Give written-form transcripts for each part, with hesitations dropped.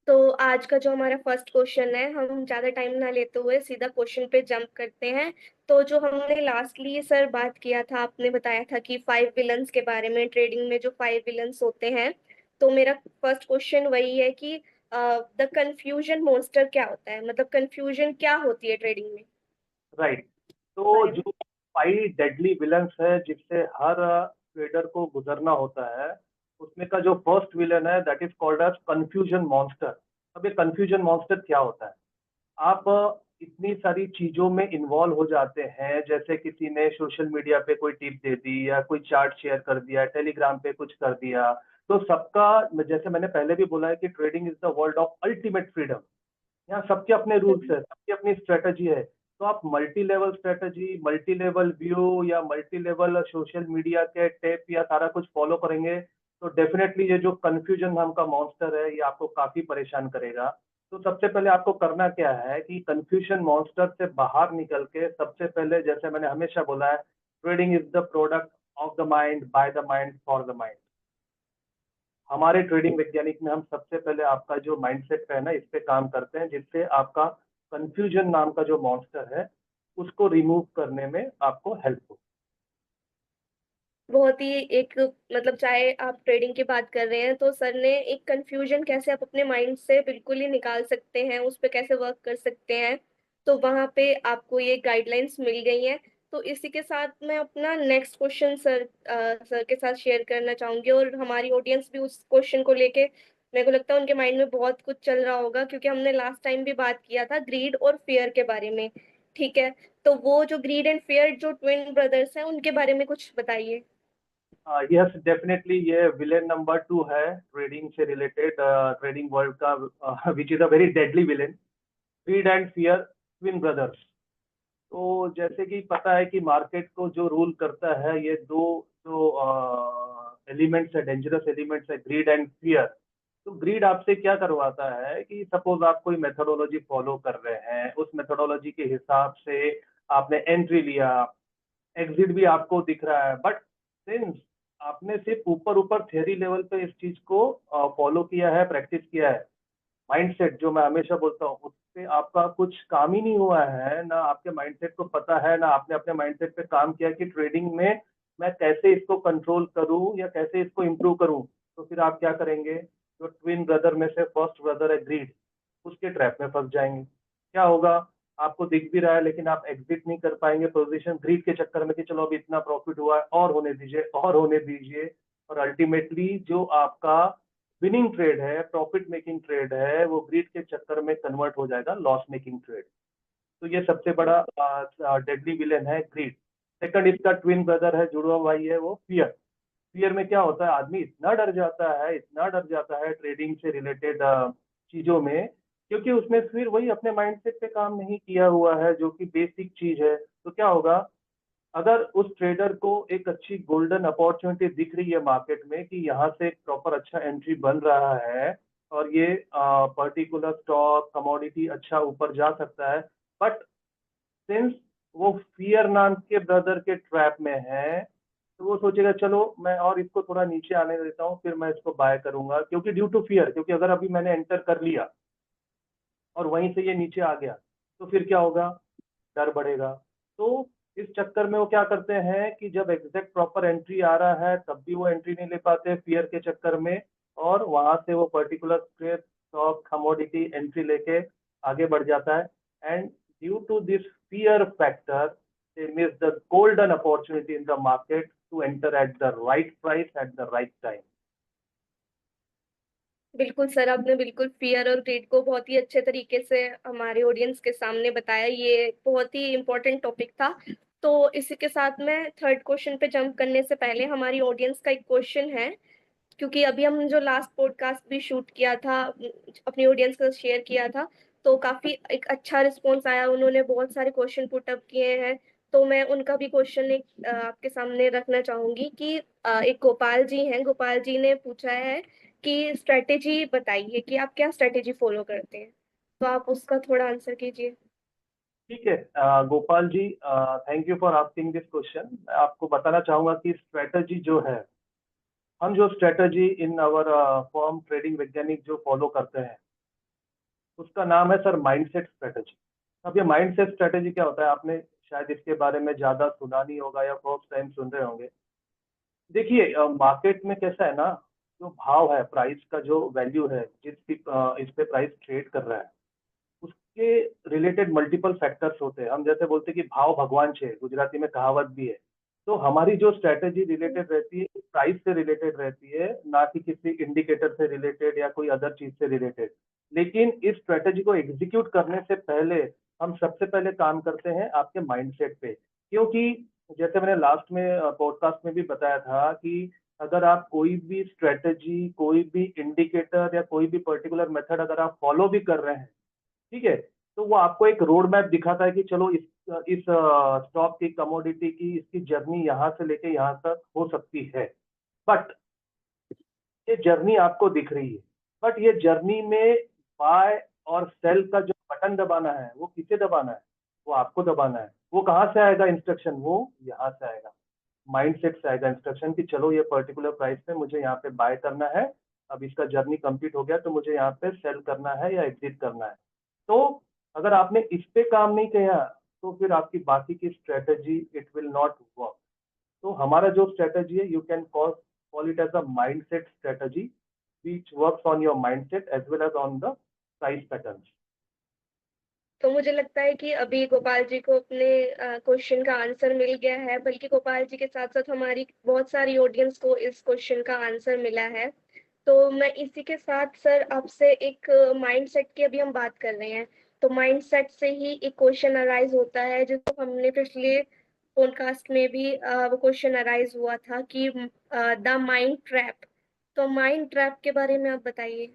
तो आज का जो हमारा फर्स्ट क्वेश्चन है, हम ज्यादा टाइम ना लेते हुए सीधा क्वेश्चन पे जंप करते हैं। तो जो हमने लास्टली सर बात किया था, आपने बताया था कि 5 विलन्स के बारे में, ट्रेडिंग में जो 5 विलन्स होते हैं। तो मेरा फर्स्ट क्वेश्चन वही है कि द कंफ्यूजन मॉन्स्टर क्या होता है, मतलब कंफ्यूजन क्या होती है ट्रेडिंग में, राइट। इस तो बारे में। जो 5 डेडली विलन्स है जिससे हर ट्रेडर को गुजरना होता है, उसमें का जो फर्स्ट विलन है that is called as confusion monster. अब ये कंफ्यूजन मॉन्स्टर क्या होता है? आप इतनी सारी चीजों में इन्वॉल्व हो जाते हैं, जैसे किसी ने सोशल मीडिया पे कोई टिप दे दी या कोई चार्ट शेयर कर दिया, टेलीग्राम पे कुछ कर दिया। तो सबका, जैसे मैंने पहले भी बोला है कि trading is the world of ultimate freedom. यहाँ सबके अपने रूल्स है, सबकी अपनी स्ट्रेटजी है। तो आप multi level strategy, multi level view या मल्टी लेवल सोशल मीडिया के टिप या सारा कुछ फॉलो करेंगे तो डेफिनेटली ये जो कंफ्यूजन नाम का मॉन्स्टर है ये आपको काफी परेशान करेगा। तो सबसे पहले आपको करना क्या है कि कंफ्यूजन मॉन्स्टर से बाहर निकल के सबसे पहले, जैसे मैंने हमेशा बोला है, trading is the product of the mind, by the mind, for the mind. हमारे ट्रेडिंग वैज्ञानिक में हम सबसे पहले आपका जो माइंडसेट है ना, इस पे काम करते हैं, जिससे आपका कंफ्यूजन नाम का जो मॉन्स्टर है उसको रिमूव करने में आपको हेल्प हो। बहुत ही एक, मतलब चाहे आप ट्रेडिंग की बात कर रहे हैं तो सर ने एक कंफ्यूजन कैसे आप अपने माइंड से बिल्कुल ही निकाल सकते हैं, उस पे कैसे वर्क कर सकते हैं, तो वहां पे आपको ये गाइडलाइंस मिल गई हैं। तो इसी के साथ मैं अपना नेक्स्ट क्वेश्चन सर के साथ शेयर करना चाहूंगी, और हमारी ऑडियंस भी उस क्वेश्चन को लेके, मेरे को लगता है उनके माइंड में बहुत कुछ चल रहा होगा, क्योंकि हमने लास्ट टाइम भी बात किया था ग्रीड और फियर के बारे में। ठीक है, तो वो जो ग्रीड एंड फियर जो ट्विन ब्रदर्स हैं उनके बारे में कुछ बताइए। यस, डेफिनेटली ये विलेन नंबर 2 है ट्रेडिंग से रिलेटेड, ट्रेडिंग वर्ल्ड का, which is a very deadly villain. Grid and fear, twin brothers. तो जैसे कि पता है कि मार्केट को जो रूल करता है ये दो जो एलिमेंट्स है, डेंजरस एलिमेंट्स है, ग्रीड एंड फियर। तो ग्रीड आपसे क्या करवाता है कि सपोज आप कोई मेथोडोलॉजी फॉलो कर रहे हैं, उस मेथोडोलॉजी के हिसाब से आपने एंट्री लिया, एग्जिट भी आपको दिख रहा है, बट सिंस आपने सिर्फ ऊपर ऊपर थ्योरी लेवल पे इस चीज को फॉलो किया है, प्रैक्टिस किया है, माइंडसेट जो मैं हमेशा बोलता हूँ उससे आपका कुछ काम ही नहीं हुआ है ना, आपके माइंडसेट को पता है ना आपने अपने माइंडसेट पे काम किया कि ट्रेडिंग में मैं कैसे इसको कंट्रोल करूं या कैसे इसको इम्प्रूव करूं। तो फिर आप क्या करेंगे? जो ट्विन ब्रदर में से फर्स्ट ब्रदर है ग्रीड, उसके ट्रैप में फंस जाएंगे। क्या होगा? आपको दिख भी रहा है लेकिन आप एग्जिट नहीं कर पाएंगे पोजीशन, ग्रीड के चक्कर में कि चलो अभी इतना प्रॉफिट हुआ है और होने दीजिए और होने दीजिए। और अल्टीमेटली जो आपका विनिंग ट्रेड है, प्रॉफिट मेकिंग ट्रेड है, वो ग्रीड के चक्कर में कन्वर्ट हो जाएगा लॉस मेकिंग ट्रेड। तो ये सबसे बड़ा डेडली विलेन है ग्रीड। सेकंड इसका ट्विन ब्रदर है, जुड़वा भाई है, वो फियर। फियर में क्या होता है, आदमी इतना डर जाता है, इतना डर जाता है ट्रेडिंग से रिलेटेड चीजों में, क्योंकि उसने फिर वही अपने माइंडसेट पे काम नहीं किया हुआ है जो कि बेसिक चीज है। तो क्या होगा? अगर उस ट्रेडर को एक अच्छी गोल्डन अपॉर्चुनिटी दिख रही है मार्केट में कि यहाँ से एक प्रॉपर अच्छा एंट्री बन रहा है और ये पर्टिकुलर स्टॉक कमोडिटी अच्छा ऊपर जा सकता है, बट सिंस वो फियर नाम के ब्रदर के ट्रैप में है, तो वो सोचेगा चलो मैं और इसको थोड़ा नीचे आने देता हूँ फिर मैं इसको बाय करूंगा, क्योंकि ड्यू टू फियर, क्योंकि अगर अभी मैंने एंटर कर लिया और वहीं से ये नीचे आ गया तो फिर क्या होगा? डर बढ़ेगा। तो इस चक्कर में वो क्या करते हैं कि जब एग्जैक्ट प्रॉपर एंट्री आ रहा है तब भी वो एंट्री नहीं ले पाते फियर के चक्कर में, और वहां से वो particular straight stock commodity entry लेके आगे बढ़ जाता है। And due to this fear factor they miss the golden opportunity in the market to enter at the right price at the right time. बिल्कुल सर, आपने बिल्कुल फियर और grid को बहुत ही अच्छे तरीके से हमारे ऑडियंस के सामने बताया, ये बहुत ही इम्पोर्टेंट टॉपिक था। तो इसी के साथ में थर्ड क्वेश्चन पे जंप करने से पहले हमारी ऑडियंस का एक क्वेश्चन है, क्योंकि अभी हम जो लास्ट पॉडकास्ट भी शूट किया था, अपनी ऑडियंस के साथ शेयर किया था, तो काफी एक अच्छा रिस्पॉन्स आया, उन्होंने बहुत सारे क्वेश्चन पुट अप किए हैं। तो मैं उनका भी क्वेश्चन एक आपके सामने रखना चाहूंगी कि एक गोपाल जी हैं, गोपाल जी ने पूछा है कि स्ट्रेटेजी बताइए कि आप क्या स्ट्रेटेजी फॉलो करते हैं, तो आप उसका थोड़ा आंसर कीजिए। ठीक है, Gopal ji, thank you for asking this question. मैं आपको बताना चाहूंगा कि स्ट्रेटजी जो है, हम जो strategy in our form trading वैज्ञानिक जो फॉलो करते हैं, उसका नाम है सर माइंडसेट स्ट्रेटेजी। अब ये माइंडसेट स्ट्रेटेजी क्या होता है, आपने शायद इसके बारे में ज्यादा सुना नहीं होगा या फर्स्ट टाइम सुन रहे होंगे। देखिए मार्केट में कैसा है ना, जो भाव है, प्राइस का जो वैल्यू है, इस पे प्राइस ट्रेड कर रहा है, उसके रिलेटेड मल्टीपल फैक्टर्स होते हैं। हम जैसे बोलते हैं कि भाव भगवान छे, गुजराती में कहावत भी है। तो हमारी जो स्ट्रेटेजी रिलेटेड रहती है, प्राइस से रिलेटेड रहती है, ना कि किसी इंडिकेटर से रिलेटेड या कोई अदर चीज से रिलेटेड। लेकिन इस स्ट्रेटेजी को एग्जीक्यूट करने से पहले हम सबसे पहले काम करते हैं आपके माइंडसेट पे। क्योंकि जैसे मैंने लास्ट में पॉडकास्ट में भी बताया था कि अगर आप कोई भी स्ट्रेटेजी, कोई भी इंडिकेटर या कोई भी पर्टिकुलर मेथड अगर आप फॉलो भी कर रहे हैं, ठीक है, तो वो आपको एक रोड मैप दिखाता है कि चलो इस स्टॉक की, कमोडिटी की, इसकी जर्नी यहाँ से लेके यहाँ तक हो सकती है। बट ये जर्नी आपको दिख रही है, बट ये जर्नी में बाय और सेल का जो बटन दबाना है वो किसे दबाना है? वो आपको दबाना है। वो कहाँ से आएगा इंस्ट्रक्शन? वो यहाँ से आएगा, माइंडसेट से आएगा इंस्ट्रक्शन कि चलो ये पर्टिकुलर प्राइस पे मुझे यहाँ पे बाय करना है, अब इसका जर्नी कंप्लीट हो गया तो मुझे यहाँ पे सेल करना है या एग्जिट करना है। तो अगर आपने इस पे काम नहीं किया तो फिर आपकी बाकी की strategy it will not work. तो हमारा जो स्ट्रेटेजी है, you can call it as a mindset strategy which works on your mindset as well as on the price patterns. तो मुझे लगता है कि अभी गोपाल जी को अपने क्वेश्चन का आंसर मिल गया है, बल्कि गोपाल जी के साथ साथ हमारी बहुत सारी ऑडियंस को इस क्वेश्चन का आंसर मिला है। तो मैं इसी के साथ सर आपसे एक माइंडसेट की अभी हम बात कर रहे हैं, तो माइंडसेट से ही एक क्वेश्चन अराइज होता है, जिसको हमने पिछले पॉडकास्ट में भी वो क्वेश्चन अराइज हुआ था कि द माइंड ट्रैप। तो माइंड ट्रैप के बारे में आप बताइए।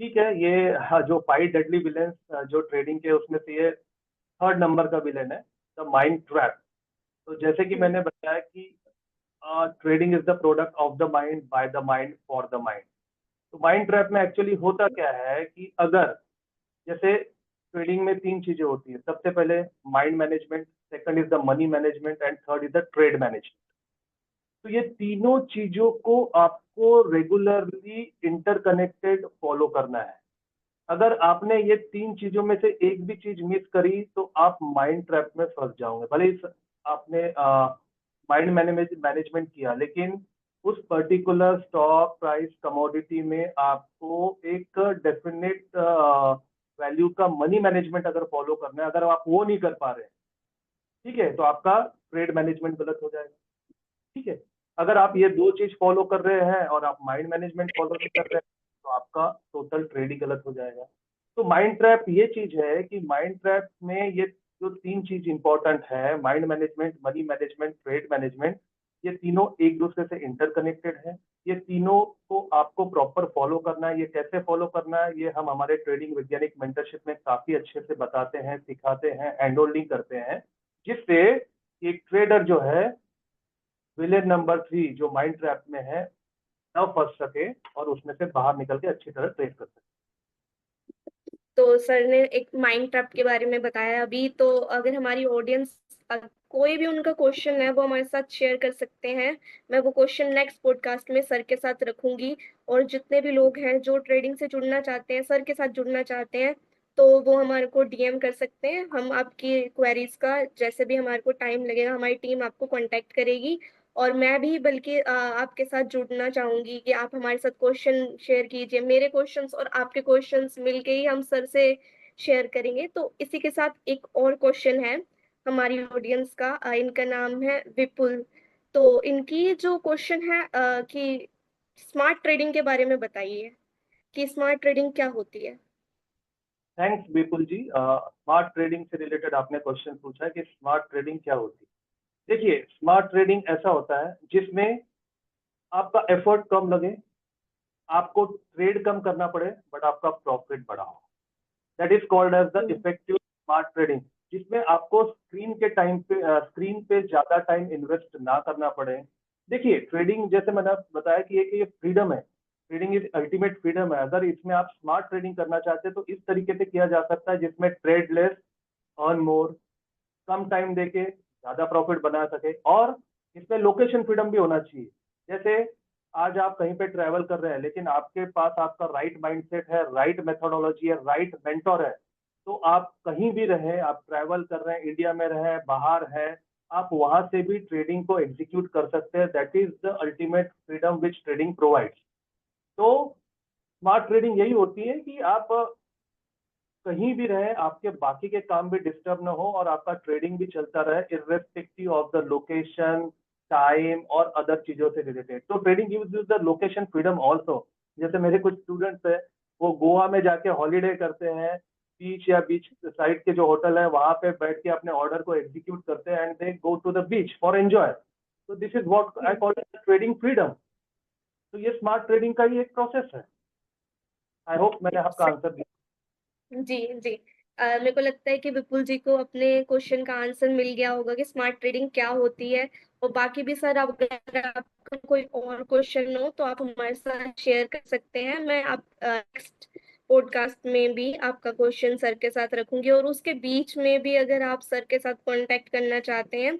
ठीक है, ये हाँ, जो 5 डेडली विलेंस जो ट्रेडिंग के उसमें से ये थर्ड नंबर का विलेन है, द माइंड ट्रैप। तो जैसे कि मैंने बताया कि trading is the product of the mind, by the mind, for the mind. तो माइंड ट्रैप में एक्चुअली होता क्या है कि अगर जैसे ट्रेडिंग में तीन चीजें होती है, सबसे पहले mind management, second is the money management and third is the trade management. तो ये तीनों चीजों को आपको रेगुलरली इंटरकनेक्टेड फॉलो करना है। अगर आपने ये तीन चीजों में से एक भी चीज मिस करी तो आप माइंड ट्रैप में फंस जाओगे। भले ही आपने माइंड मैनेजमेंट किया, लेकिन उस पर्टिकुलर स्टॉक प्राइस कमोडिटी में आपको एक डेफिनेट वैल्यू का मनी मैनेजमेंट अगर फॉलो करना है, अगर आप वो नहीं कर पा रहे, ठीक है, तो आपका ट्रेड मैनेजमेंट गलत हो जाएगा। ठीक है, अगर आप ये दो चीज फॉलो कर रहे हैं और आप माइंड मैनेजमेंट फॉलो नहीं कर रहे हैं तो आपका टोटल ट्रेड ही गलत हो जाएगा। तो माइंड ट्रैप ये चीज है कि माइंड ट्रैप में ये जो तीन चीज इंपॉर्टेंट है, mind management, money management, trade management, ये तीनों एक दूसरे से इंटरकनेक्टेड है। ये तीनों को आपको प्रॉपर फॉलो करना है। ये कैसे फॉलो करना है ये हम हमारे ट्रेडिंग वैज्ञानिक मेंटरशिप में काफी अच्छे से बताते हैं, सिखाते हैं, हैंड होल्डिंग करते हैं, जिससे एक ट्रेडर जो है विलेन नंबर 3 जो माइंड ट्रैप में है न फंस सके और उसमें से बाहर निकल के अच्छी तरह ट्रेड कर सके। तो सर ने एक माइंड ट्रैप के बारे में बताया अभी, तो अगर हमारी ऑडियंस कोई भी उनका क्वेश्चन है वो हमारे साथ शेयर कर सकते हैं। मैं वो क्वेश्चन नेक्स्ट पॉडकास्ट में सर के साथ रखूंगी। और जितने भी लोग हैं जो ट्रेडिंग से जुड़ना चाहते हैं, सर के साथ जुड़ना चाहते हैं, तो वो हमारे को डीएम कर सकते हैं। हम आपकी क्वेरीज का जैसे भी हमारे को टाइम लगेगा, हमारी टीम आपको कांटेक्ट करेगी। और मैं भी बल्कि आपके साथ जुड़ना चाहूंगी कि आप हमारे साथ क्वेश्चन शेयर कीजिए। मेरे क्वेश्चंस और आपके क्वेश्चंस मिलके ही हम सर से शेयर करेंगे। तो इसी के साथ एक और क्वेश्चन है हमारी ऑडियंस का, इनका नाम है विपुल। तो इनकी जो क्वेश्चन है कि स्मार्ट ट्रेडिंग के बारे में बताइए कि स्मार्ट ट्रेडिंग क्या होती है। थैंक्स विपुल जी। स्मार्ट ट्रेडिंग से रिलेटेड आपने क्वेश्चन पूछा है कि स्मार्ट ट्रेडिंग क्या होती है। देखिए, स्मार्ट ट्रेडिंग ऐसा होता है जिसमें आपका एफर्ट कम लगे, आपको ट्रेड कम करना पड़े, बट आपका प्रॉफिट बड़ा हो। That is called as the hmm. Effective smart trading, जिसमें आपको स्क्रीन पे ज्यादा टाइम इन्वेस्ट ना करना पड़े। देखिए, ट्रेडिंग जैसे मैंने बताया कि ये फ्रीडम है, ट्रेडिंग इज अल्टीमेट फ्रीडम है। अगर इसमें आप स्मार्ट ट्रेडिंग करना चाहते हैं तो इस तरीके से किया जा सकता है जिसमें ट्रेड लेस, अर्न मोर, कम टाइम देके ज्यादा प्रॉफिट बना सके। और इसमें लोकेशन फ्रीडम भी होना चाहिए। जैसे आज आप कहीं पे ट्रैवल कर रहे हैं, लेकिन आपके पास आपका राइट माइंडसेट है, राइट मेथोडोलॉजी है, राइट मेंटोर है, तो आप कहीं भी रहें, आप ट्रैवल कर रहे हैं, इंडिया में रहें, बाहर हैं, आप वहां से भी ट्रेडिंग को एग्जीक्यूट कर सकते हैं। That is the ultimate freedom which trading provides. तो स्मार्ट ट्रेडिंग यही होती है कि आप कहीं भी रहे, आपके बाकी के काम भी डिस्टर्ब ना हो और आपका ट्रेडिंग भी चलता रहे, irrespective of the location, time और अदर चीजों से रिलेटेड। तो trading gives you the location freedom also. जैसे मेरे कुछ स्टूडेंट्स हैं, वो गोवा में जाके हॉलीडे करते हैं, बीच या बीच साइड के जो होटल है वहां पे बैठ के अपने ऑर्डर को एग्जीक्यूट करते हैं and they go to the beach for enjoy. तो this is what I call trading freedom. तो ये स्मार्ट ट्रेडिंग का ही एक प्रोसेस है। आई होप मैंने आपका आंसर दिया। जी, जी। मेरे को लगता है कि विपुल जी को अपने क्वेश्चन का आंसर मिल गया होगा कि स्मार्ट ट्रेडिंग क्या होती है। और बाकी भी सर, अगर आपका कोई और क्वेश्चन हो तो आप हमारे साथ शेयर कर सकते हैं। मैं आप नेक्स्ट पॉडकास्ट में भी आपका क्वेश्चन सर के साथ रखूंगी, और उसके बीच में भी अगर आप सर के साथ कांटेक्ट करना चाहते हैं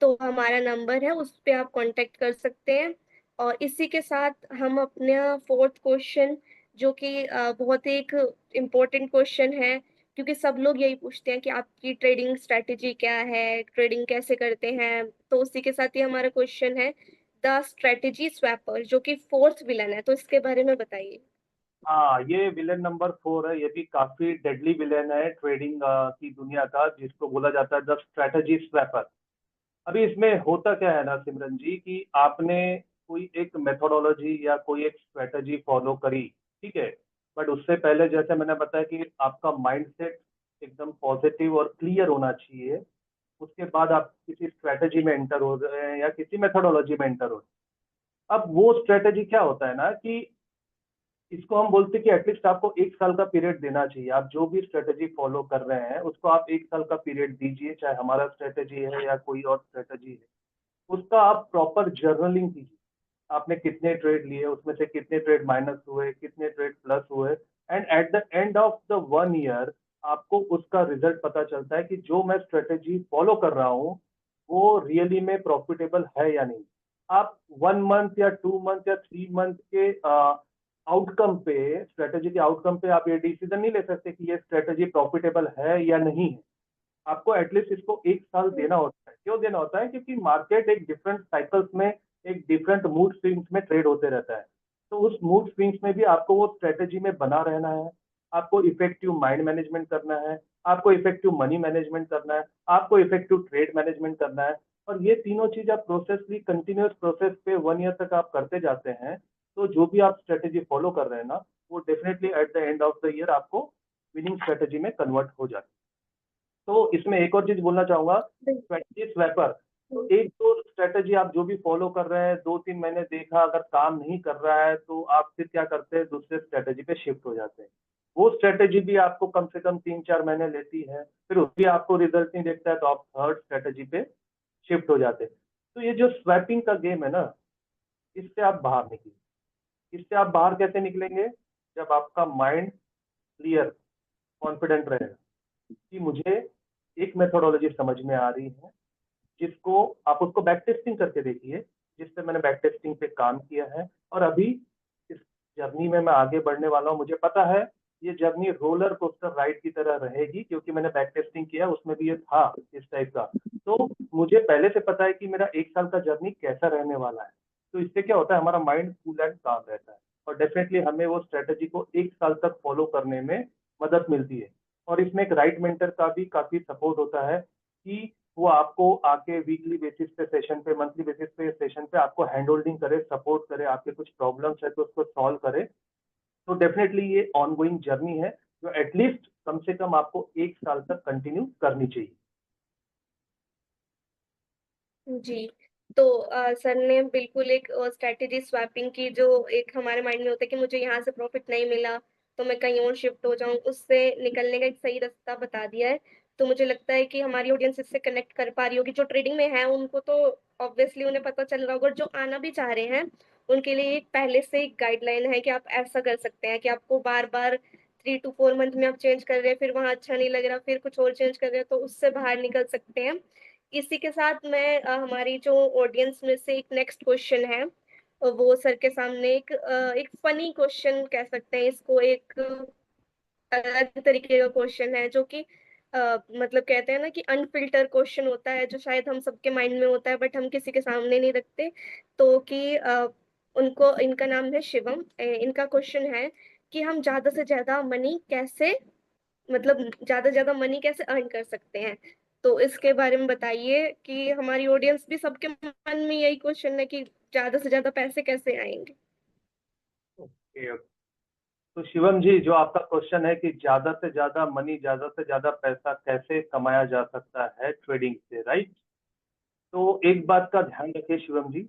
तो हमारा नंबर है, उस पे आप कांटेक्ट कर सकते हैं। और इसी के साथ हम अपना फोर्थ क्वेश्चन, जो कि बहुत ही एक इम्पोर्टेंट क्वेश्चन है, क्योंकि सब लोग यही पूछते हैं कि आपकी ट्रेडिंग स्ट्रेटेजी क्या है, ट्रेडिंग कैसे करते हैं। तो उसी के साथ ही हमारा क्वेश्चन है द स्ट्रेटेजी स्वैपर, जो कि फोर्थ विलन है, तो इसके बारे में बताइए। हाँ, ये विलेन नंबर 4 है। ये भी काफी डेडली विलेन है ट्रेडिंग की दुनिया का, जिसको बोला जाता है द स्ट्रेटजी स्वैपर। अभी इसमें होता क्या है ना सिमरन जी, कि आपने कोई एक मेथोडोलॉजी या कोई एक स्ट्रेटजी फॉलो करी, ठीक है, बट उससे पहले जैसे मैंने बताया कि आपका माइंडसेट एकदम पॉजिटिव और क्लियर होना चाहिए। उसके बाद आप किसी स्ट्रेटजी में एंटर हो रहे हैं या किसी मेथोडोलॉजी में एंटर हो रहे हैं। अब वो स्ट्रेटजी क्या होता है ना कि इसको हम बोलते हैं कि एटलीस्ट आपको 1 साल का पीरियड देना चाहिए। आप जो भी स्ट्रेटेजी फॉलो कर रहे हैं उसको आप 1 साल का पीरियड दीजिए, चाहे हमारा स्ट्रेटेजी है या कोई और स्ट्रेटेजी है। उसका आप प्रॉपर जर्नलिंग कीजिए। आपने कितने ट्रेड लिए, उसमें से कितने ट्रेड माइनस हुए, कितने ट्रेड प्लस हुए, and at the end of the 1 year आपको उसका रिजल्ट पता चलता है कि जो मैं स्ट्रेटेजी फॉलो कर रहा हूँ वो रियली में प्रॉफिटेबल है या नहीं। आप 1 मंथ या 2 मंथ या 3 मंथ के आउटकम पे, स्ट्रेटेजी के आउटकम पे आप ये डिसीजन नहीं ले सकते कि ये स्ट्रेटेजी प्रॉफिटेबल है या नहीं है। आपको एटलीस्ट इसको 1 साल देना होता है। क्यों देना होता है? क्योंकि मार्केट एक डिफरेंट साइकिल्स में, एक डिफरेंट मूड स्विंग्स में ट्रेड होते रहता है। तो उस मूड स्विंग्स में भी आपको वो स्ट्रेटेजी में बना रहना है। आपको इफेक्टिव माइंड मैनेजमेंट करना है, आपको इफेक्टिव मनी मैनेजमेंट करना है, आपको इफेक्टिव ट्रेड मैनेजमेंट करना है। और ये तीनों चीज आप प्रोसेसली कंटिन्यूस प्रोसेस पे 1 ईयर तक आप करते जाते हैं, तो जो भी आप स्ट्रेटेजी फॉलो कर रहे हैं ना, वो definitely at the end of the year आपको विनिंग स्ट्रेटेजी में कन्वर्ट हो जाती है। तो इसमें एक और चीज बोलना चाहूंगा, स्ट्रेटेजी स्वैपर। तो एक दो स्ट्रेटेजी आप जो भी फॉलो कर रहे हैं, 2-3 महीने देखा, अगर काम नहीं कर रहा है तो आप फिर क्या करते हैं, दूसरे स्ट्रेटेजी पे शिफ्ट हो जाते हैं। वो स्ट्रेटेजी भी आपको कम से कम 3-4 महीने लेती है, फिर उस भी आपको रिजल्ट नहीं देखता है तो आप थर्ड स्ट्रेटेजी पे शिफ्ट हो जाते हैं। तो ये जो स्वैपिंग का गेम है ना, इससे आप बाहर निकलिए। इससे आप बाहर कैसे निकलेंगे? जब आपका माइंड क्लियर, कॉन्फिडेंट रहेगा कि मुझे एक मेथोडोलॉजी समझ में आ रही है, जिसको आप उसको बैक टेस्टिंग करके देखिए, जिस पे मैंने बैक टेस्टिंग पे काम किया है। और अभी इस जर्नी में मैं आगे बढ़ने वाला हूँ। मुझे पता है ये जर्नी रोलर कोस्टर राइड की तरह रहेगी, क्योंकि मैंने बैक टेस्टिंग किया, उसमें भी ये था इस टाइप का। तो मुझे पहले से पता है कि मेरा 1 साल का जर्नी कैसा रहने वाला है। तो इससे क्या होता है, हमारा माइंड कूल एंड काम रहता है, और डेफिनेटली हमें वो स्ट्रेटेजी को 1 साल तक फॉलो करने में मदद मिलती है। और इसमें एक राइट मेंटर का भी काफी सपोर्ट होता है कि वो आपको आके वीकली बेसिस पे सेशन पे, मंथली बेसिस पे सेशन पे आपको हैंड होल्डिंग करे, सपोर्ट करे, आपके कुछ प्रॉब्लम्स है तो उसको सॉल्व करे। तो डेफिनेटली ये ऑनगोइंग जर्नी है जो एटलीस्ट कम से कम आपको 1 साल तक कंटिन्यू करनी चाहिए। जी। तो सर ने बिल्कुल एक स्ट्रैटेजी स्वैपिंग की, जो एक हमारे माइंड में होता है कि मुझे यहाँ से प्रॉफिट नहीं मिला तो मैं कहीं और शिफ्ट हो जाऊं, उससे निकलने का एक सही रास्ता बता दिया है। तो मुझे लगता है कि हमारी ऑडियंस इससे कनेक्ट कर पा रही होगी। जो ट्रेडिंग में है उनको तो ऑब्वियसली उन्हें पता चल रहा होगा, और जो आना भी चाह रहे हैं उनके लिए एक पहले से एक गाइडलाइन है कि आप ऐसा कर सकते हैं कि आपको बार बार 3 to 4 मंथ में आप चेंज कर रहे हैं, फिर वहां अच्छा नहीं लग रहा, फिर कुछ और चेंज कर रहे हैं, तो उससे बाहर निकल सकते हैं। इसी के साथ मैं हमारी जो ऑडियंस में से एक नेक्स्ट क्वेश्चन है, वो सर के सामने एक फनी क्वेश्चन कह सकते हैं इसको, एक अलग तरीके का क्वेश्चन है जो कि मतलब कहते हैं ना कि अनफिल्टर क्वेश्चन होता है, जो शायद हम सबके माइंड में होता है बट हम किसी के सामने नहीं रखते। तो कि उनको, इनका नाम है शिवम, इनका क्वेश्चन है कि हम ज्यादा से ज्यादा मनी कैसे, मतलब ज्यादा से ज्यादा मनी कैसे अर्न कर सकते हैं। तो इसके बारे में बताइए कि हमारी ऑडियंस भी, सबके मन में यही क्वेश्चन है कि ज्यादा से ज्यादा पैसे कैसे आएंगे। ओके। तो शिवम जी, जो आपका क्वेश्चन है कि ज्यादा से ज्यादा मनी, ज्यादा से ज्यादा पैसा कैसे कमाया जा सकता है ट्रेडिंग से, राइट? तो एक बात का ध्यान रखिए शिवम जी,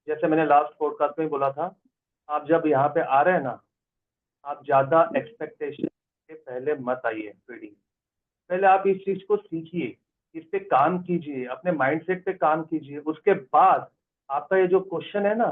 जैसे मैंने लास्ट पॉडकास्ट में बोला था, आप जब यहाँ पे आ रहे हैं ना, आप ज्यादा एक्सपेक्टेशन के पहले मत आइए ट्रेडिंग। पहले आप इस चीज को सीखिए, इस पे काम कीजिए, अपने माइंडसेट पे काम कीजिए। उसके बाद आपका ये जो क्वेश्चन है ना,